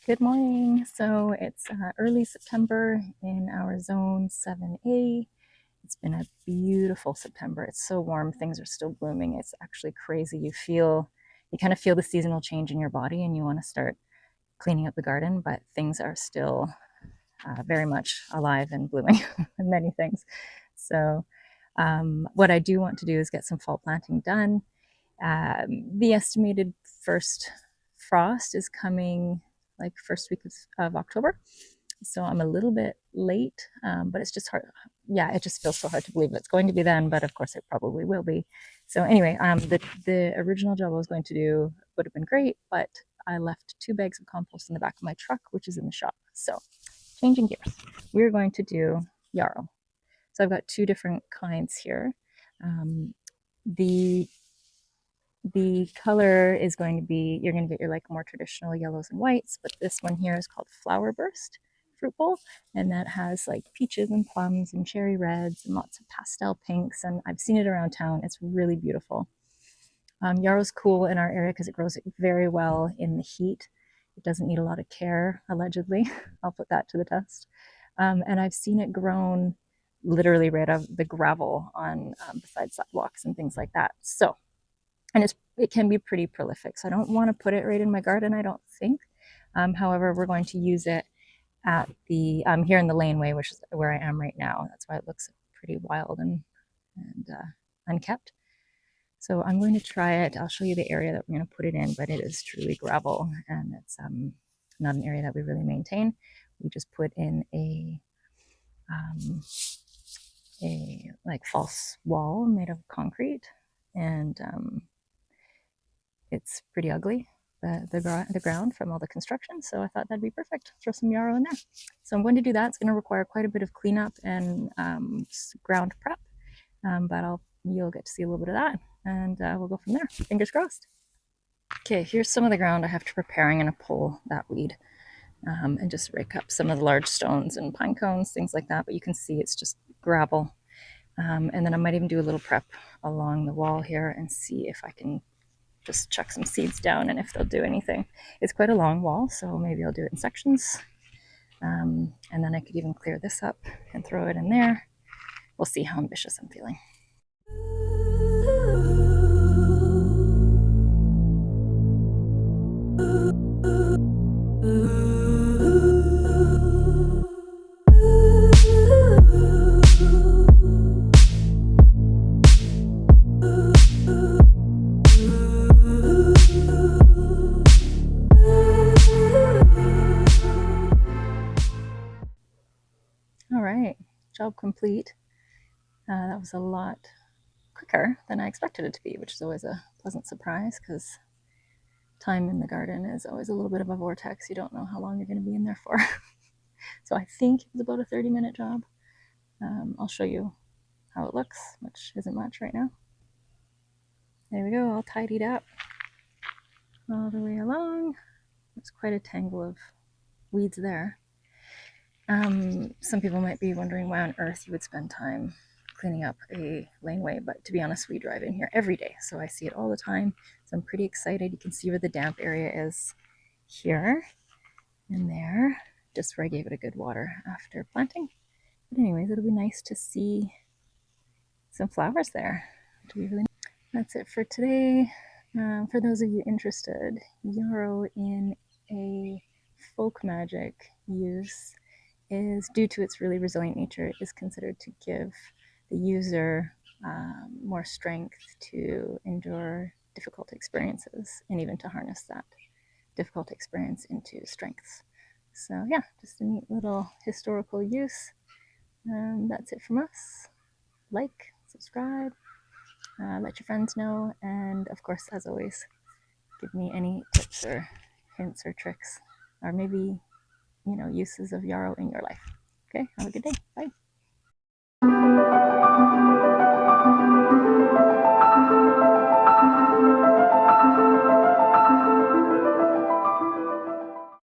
Good morning. So it's early September in our zone 7A. It's been a beautiful September. It's so warm. Things are still blooming. It's actually crazy. You kind of feel the seasonal change in your body and you want to start cleaning up the garden, but things are still very much alive and blooming and many things. So what I do want to do is get some fall planting done. The estimated first frost is coming like first week of October. So I'm a little bit late, but it's just hard. Yeah, it just feels so hard to believe it's going to be then, but of course it probably will be. So anyway, the original job I was going to do would have been great, but I left 2 bags of compost in the back of my truck, which is in the shop. So changing gears, we're going to do yarrow. So I've got 2 different kinds here. Um, the the color is going to be, you're going to get your like more traditional yellows and whites, but this one here is called Flowerburst fruit bowl, and that has like peaches and plums and cherry reds and lots of pastel pinks, and I've seen it around town. It's really beautiful. Yarrow's cool in our area because it grows very well in the heat. It doesn't need a lot of care, allegedly. I'll put that to the test. And I've seen it grown literally right out of the gravel on beside sidewalks and things like that. So, and it can be pretty prolific. So I don't want to put it right in my garden, I don't think. However, we're going to use it at the here in the laneway, which is where I am right now. That's why it looks pretty wild and unkept. So I'm going to try it. I'll show you the area that we're going to put it in, but it is truly gravel, and it's not an area that we really maintain. We just put in a like false wall made of concrete, and it's pretty ugly, the ground from all the construction. So I thought that'd be perfect. Throw some yarrow in there. So I'm going to do that. It's going to require quite a bit of cleanup and ground prep, but you'll get to see a little bit of that, and we'll go from there. Fingers crossed. Okay, here's some of the ground I have to prepare. I'm going to pull that weed and just rake up some of the large stones and pine cones, things like that. But you can see it's just gravel. And then I might even do a little prep along the wall here and see if I can just chuck some seeds down and if they'll do anything. It's quite a long wall, so maybe I'll do it in sections. And then I could even clear this up and throw it in there. We'll see how ambitious I'm feeling. All right, job complete. That was a lot quicker than I expected it to be, which is always a pleasant surprise because time in the garden is always a little bit of a vortex. You don't know how long you're going to be in there for. So I think it was about a 30-minute job. I'll show you how it looks, which isn't much right now. There we go, all tidied up all the way along. There's quite a tangle of weeds there. Some people might be wondering why on earth you would spend time cleaning up a laneway, but to be honest, we drive in here every day, so I see it all the time. So I'm pretty excited. You can see where the damp area is here and there, just where I gave it a good water after planting. But anyways, it'll be nice to see some flowers there. It'll be really nice. That's it for today. For those of you interested, yarrow in a folk magic use is, due to its really resilient nature, is considered to give the user more strength to endure difficult experiences and even to harness that difficult experience into strengths. So yeah, just a neat little historical use. That's it from us. Like, subscribe, let your friends know, and of course, as always, give me any tips or hints or tricks, or maybe, uses of yarrow in your life. Okay, have a good day. Bye.